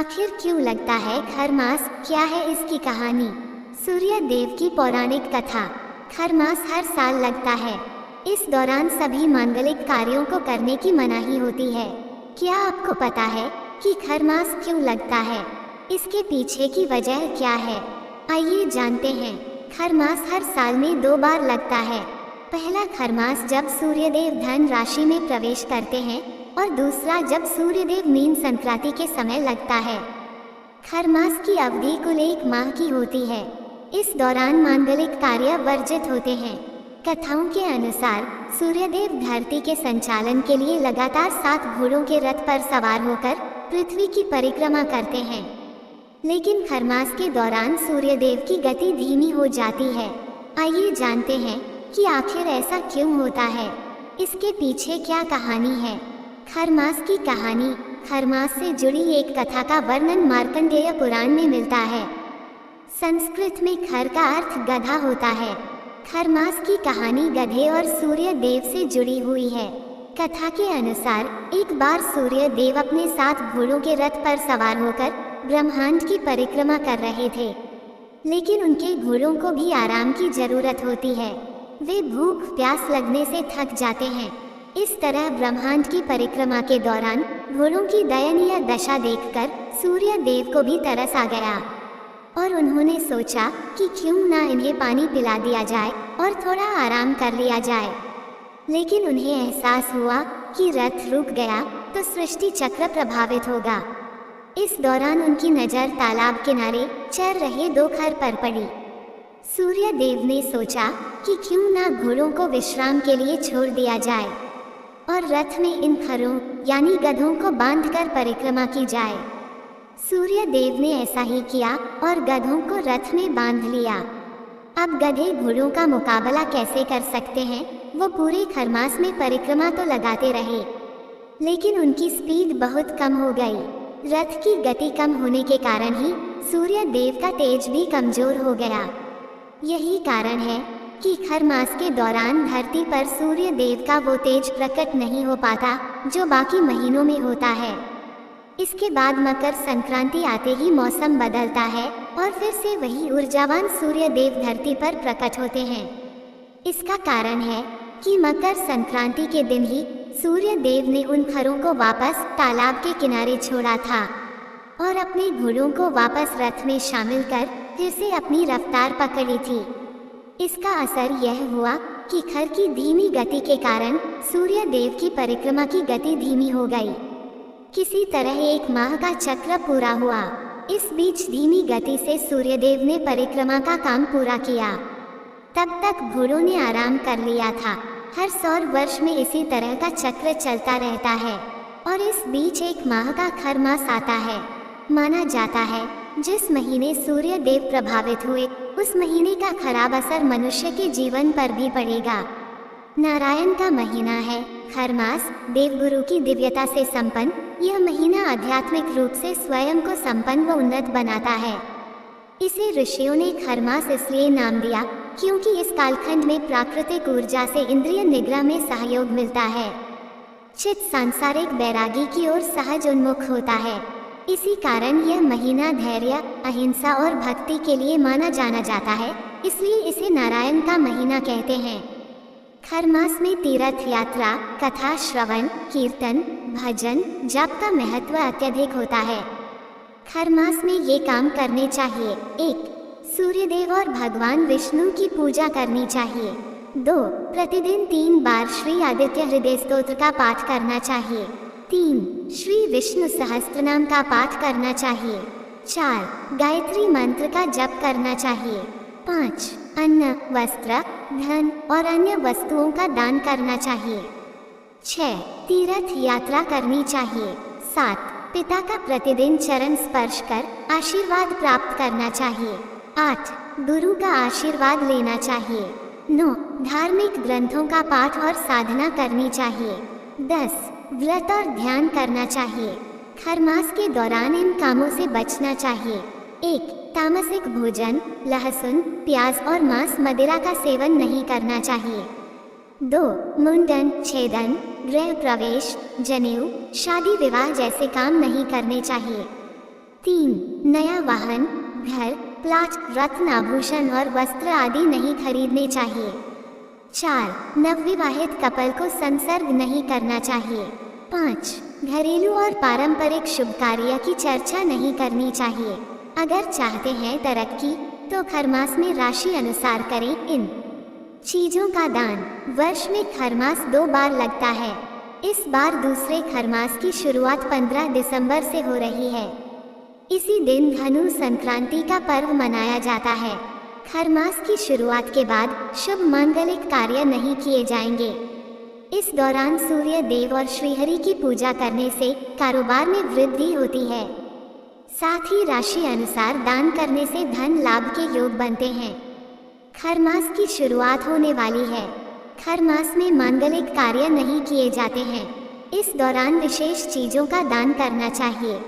आखिर क्यों लगता है खरमास, क्या है इसकी कहानी। सूर्य देव की पौराणिक कथा। खरमास हर साल लगता है। इस दौरान सभी मांगलिक कार्यों को करने की मनाही होती है। क्या आपको पता है कि खरमास क्यों लगता है? इसके पीछे की वजह क्या है? आइए जानते हैं। खरमास हर साल में 2 बार लगता है। पहला खरमास जब सूर्यदेव धन राशि में प्रवेश करते हैं और दूसरा जब सूर्यदेव मीन संक्रांति के समय लगता है। खरमास की अवधि कुल 1 माह की होती है। इस दौरान मांगलिक कार्य वर्जित होते हैं। कथाओं के अनुसार सूर्यदेव धरती के संचालन के लिए लगातार 7 घोड़ों के रथ पर सवार होकर पृथ्वी की परिक्रमा करते हैं। लेकिन खरमास के दौरान सूर्यदेव की गति धीमी हो जाती है। आइए जानते हैं कि आखिर ऐसा क्यों होता है। इसके पीछे क्या कहानी है। खरमास की कहानी। खरमास से जुड़ी एक कथा का वर्णन मार्कंडेय पुराण में मिलता है। संस्कृत में खर का अर्थ गधा होता है। खरमास की कहानी गधे और सूर्य देव से जुड़ी हुई है। कथा के अनुसार एक बार सूर्य देव अपने 7 घोड़ों के रथ पर सवार होकर ब्रह्मांड की परिक्रमा कर रहे थे। लेकिन उनके घोड़ों को भी आराम की जरूरत होती है। वे भूख प्यास लगने से थक जाते हैं। इस तरह ब्रह्मांड की परिक्रमा के दौरान घोड़ों की दयनीय दशा देखकर सूर्य देव को भी तरस आ गया और उन्होंने सोचा कि क्यों ना इन्हें पानी पिला दिया जाए और थोड़ा आराम कर लिया जाए। लेकिन उन्हें एहसास हुआ कि रथ रुक गया तो सृष्टि चक्र प्रभावित होगा। इस दौरान उनकी नज़र तालाब किनारे चर रहे 2 खर पर पड़ी। सूर्य देव ने सोचा कि क्यों ना घोड़ों को विश्राम के लिए छोड़ दिया जाए और रथ में इन खरों यानी गधों को बांधकर परिक्रमा की जाए। सूर्य देव ने ऐसा ही किया और गधों को रथ में बांध लिया। अब गधे घोड़ों का मुकाबला कैसे कर सकते हैं। वो पूरे खरमास में परिक्रमा तो लगाते रहे, लेकिन उनकी स्पीड बहुत कम हो गई। रथ की गति कम होने के कारण ही सूर्य देव का तेज भी कमजोर हो गया। यही कारण है कि खरमास के दौरान धरती पर सूर्य देव का वो तेज प्रकट नहीं हो पाता जो बाकी महीनों में होता है। इसके बाद मकर संक्रांति आते ही मौसम बदलता है और फिर से वही ऊर्जावान सूर्य देव धरती पर प्रकट होते हैं। इसका कारण है कि मकर संक्रांति के दिन ही सूर्य देव ने उन खरों को वापस तालाब के किनारे छोड़ा था और अपने घोड़ों को वापस रथ में शामिल कर फिर से अपनी रफ्तार पकड़ी थी। इसका असर यह हुआ कि खर की धीमी गति के कारण सूर्य देव की परिक्रमा की गति धीमी हो गई। किसी तरह 1 माह का चक्र पूरा हुआ। इस बीच धीमी गति से सूर्यदेव ने परिक्रमा का काम पूरा किया। तब तक घोड़ों ने आराम कर लिया था। हर 100 वर्ष में इसी तरह का चक्र चलता रहता है और इस बीच 1 माह का खरमास आता है। माना जाता है जिस महीने सूर्य देव प्रभावित हुए उस महीने का खराब असर मनुष्य के जीवन पर भी पड़ेगा। नारायण का महीना है खरमास। देवगुरु की दिव्यता से संपन्न यह महीना आध्यात्मिक रूप से स्वयं को संपन्न व उन्नत बनाता है। इसे ऋषियों ने खरमास इसलिए नाम दिया क्योंकि इस कालखंड में प्राकृतिक ऊर्जा से इंद्रिय निग्रह में सहयोग मिलता है। चित्त सांसारिक वैरागी की ओर सहज उन्मुख होता है। इसी कारण यह महीना धैर्य, अहिंसा और भक्ति के लिए माना जाना जाता है, इसलिए इसे नारायण का महीना कहते हैं। खरमास में तीर्थ यात्रा, कथा श्रवण, कीर्तन, भजन, जप का महत्व अत्यधिक होता है। खरमास में ये काम करने चाहिए। 1. सूर्यदेव और भगवान विष्णु की पूजा करनी चाहिए। 2. प्रतिदिन 3 बार श्री आदित्य हृदय स्तोत्र का पाठ करना चाहिए। 3. श्री विष्णु सहस्त्रनाम का पाठ करना चाहिए। 4. गायत्री मंत्र का जप करना चाहिए। 5. अन्न, वस्त्र, धन और अन्य वस्तुओं का दान करना चाहिए। 6. तीर्थ यात्रा करनी चाहिए। 7. पिता का प्रतिदिन चरण स्पर्श कर आशीर्वाद प्राप्त करना चाहिए। 8. गुरु का आशीर्वाद लेना चाहिए। 9. धार्मिक ग्रंथों का पाठ और साधना करनी चाहिए। 10. व्रत और ध्यान करना चाहिए। खरमास के दौरान इन कामों से बचना चाहिए। 1. तामसिक भोजन, लहसुन, प्याज और मांस मदिरा का सेवन नहीं करना चाहिए। 2. मुंडन, छेदन, गृह प्रवेश, जनेऊ, शादी विवाह जैसे काम नहीं करने चाहिए। 3. नया वाहन, घर, प्लाट, रत्न, आभूषण और वस्त्र आदि नहीं खरीदने चाहिए। 4. नवविवाहित कपल को संसर्ग नहीं करना चाहिए। 5. घरेलू और पारंपरिक शुभ कार्य की चर्चा नहीं करनी चाहिए। अगर चाहते हैं तरक्की तो खरमास में राशि अनुसार करें इन चीजों का दान। वर्ष में खरमास 2 बार लगता है। इस बार दूसरे खरमास की शुरुआत 15 दिसंबर से हो रही है। इसी दिन धनु संक्रांति का पर्व मनाया जाता है। खरमास की शुरुआत के बाद शुभ मांगलिक कार्य नहीं किए जाएंगे। इस दौरान सूर्य देव और श्रीहरि की पूजा करने से कारोबार में वृद्धि होती है। साथ ही राशि अनुसार दान करने से धन लाभ के योग बनते हैं। खरमास की शुरुआत होने वाली है। खरमास में मांगलिक कार्य नहीं किए जाते हैं। इस दौरान विशेष चीजों का दान करना चाहिए।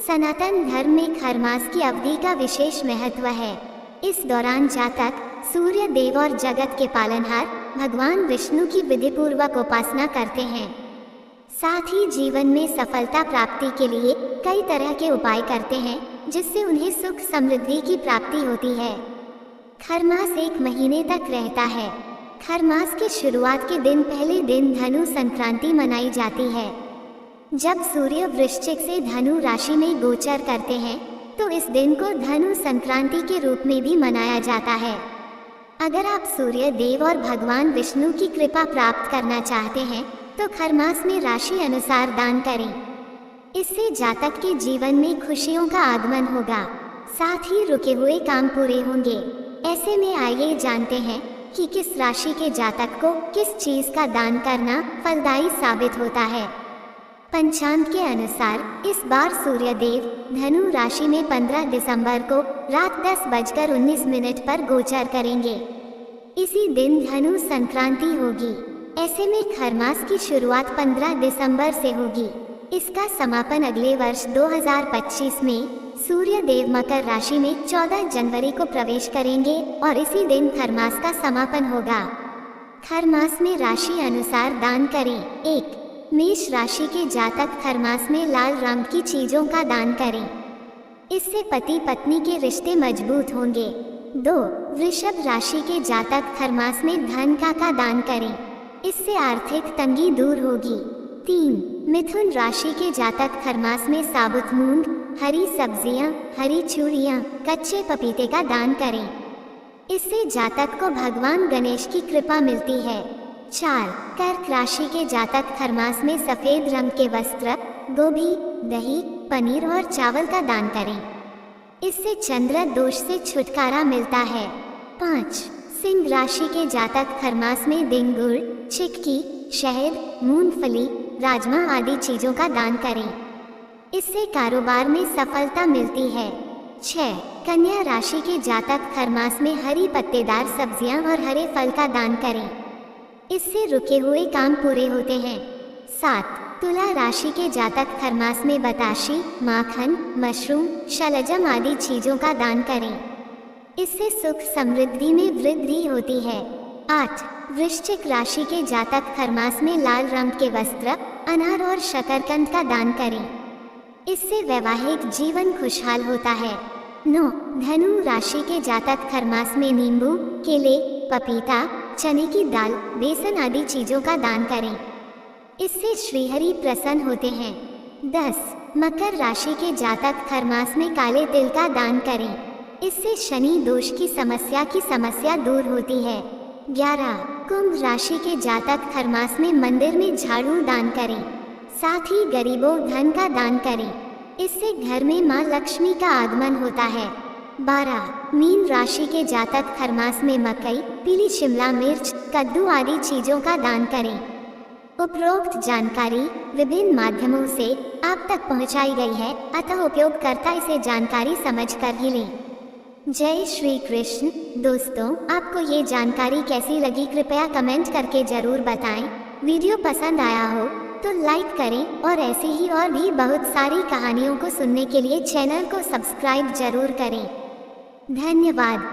सनातन धर्म में खरमास की अवधि का विशेष महत्व है। इस दौरान जातक सूर्य देव और जगत के पालनहार भगवान विष्णु की विधिपूर्वक उपासना करते हैं। साथ ही जीवन में सफलता प्राप्ति के लिए कई तरह के उपाय करते हैं, जिससे उन्हें सुख समृद्धि की प्राप्ति होती है। खरमास 1 महीने तक रहता है। खरमास की शुरुआत के दिन पहले दिन धनु संक्रांति मनाई जाती है। जब सूर्य वृश्चिक से धनु राशि में गोचर करते हैं तो इस दिन को धनु संक्रांति के रूप में भी मनाया जाता है। अगर आप सूर्य देव और भगवान विष्णु की कृपा प्राप्त करना चाहते हैं तो खरमास में राशि अनुसार दान करें। इससे जातक के जीवन में खुशियों का आगमन होगा। साथ ही रुके हुए काम पूरे होंगे। ऐसे में आइए जानते हैं कि किस राशि के जातक को किस चीज का दान करना फलदायी साबित होता है। पंचांग के अनुसार इस बार सूर्य देव धनु राशि में 15 दिसंबर को रात 10:19 पर गोचर करेंगे। इसी दिन धनु संक्रांति होगी। ऐसे में खरमास की शुरुआत 15 दिसंबर से होगी। इसका समापन अगले वर्ष 2025 में सूर्य देव मकर राशि में 14 जनवरी को प्रवेश करेंगे और इसी दिन खरमास का समापन होगा। खरमास में राशि अनुसार दान करें। 1. मेष राशि के जातक खरमास में लाल रंग की चीजों का दान करें। इससे पति पत्नी के रिश्ते मजबूत होंगे। 2. वृषभ राशि के जातक खरमास में धन का दान करें। इससे आर्थिक तंगी दूर होगी। 3. मिथुन राशि के जातक खरमास में साबुत मूंग, हरी सब्जियां, हरी चूड़ियां, कच्चे पपीते का दान करें। इससे जातक को भगवान गणेश की कृपा मिलती है। 4. कर्क राशि के जातक खरमास में सफेद रंग के वस्त्र, गोभी, दही, पनीर और चावल का दान करें। इससे चंद्र दोष से छुटकारा मिलता है। 5. सिंह राशि के जातक खरमास में गुड़, चिक्की, शहद, मूंगफली, राजमा आदि चीजों का दान करें। इससे कारोबार में सफलता मिलती है। 6. कन्या राशि के जातक खरमास में हरी पत्तेदार सब्जियां और हरे फल का दान करें। इससे रुके हुए काम पूरे होते हैं। 7. तुला राशि के जातक खरमास में बताशी, माखन, मशरूम, शलजम आदि चीजों का दान करें। इससे सुख समृद्धि में वृद्धि होती है। 8. वृश्चिक राशि के जातक खरमास में लाल रंग के वस्त्र, अनार और शकरकंद का दान करें। इससे वैवाहिक जीवन खुशहाल होता है। 9. धनु राशि के जातक खरमास में नींबू, केले, पपीता, चने की दाल, बेसन आदि चीजों का दान करें। इससे श्रीहरि प्रसन्न होते हैं। 10. मकर राशि के जातक खरमास में काले तिल का दान करें। इससे शनि दोष की समस्या दूर होती है। 11. कुंभ राशि के जातक खरमास में मंदिर में झाड़ू दान करें। साथ ही गरीबों धन का दान करें। इससे घर में मां लक्ष्मी का आगमन होता है। 12. मीन राशि के जातक खरमास में मकई, पीली शिमला मिर्च, कद्दू आदि चीजों का दान करें। उपरोक्त जानकारी विभिन्न माध्यमों से आप तक पहुंचाई गई है, अतः उपयोगकर्ता इसे जानकारी समझकर ही लें। जय श्री कृष्ण। दोस्तों, आपको ये जानकारी कैसी लगी कृपया कमेंट करके जरूर बताएं। वीडियो पसंद आया हो तो लाइक करें और ऐसी ही और भी बहुत सारी कहानियों को सुनने के लिए चैनल को सब्सक्राइब जरूर करें। धन्यवाद।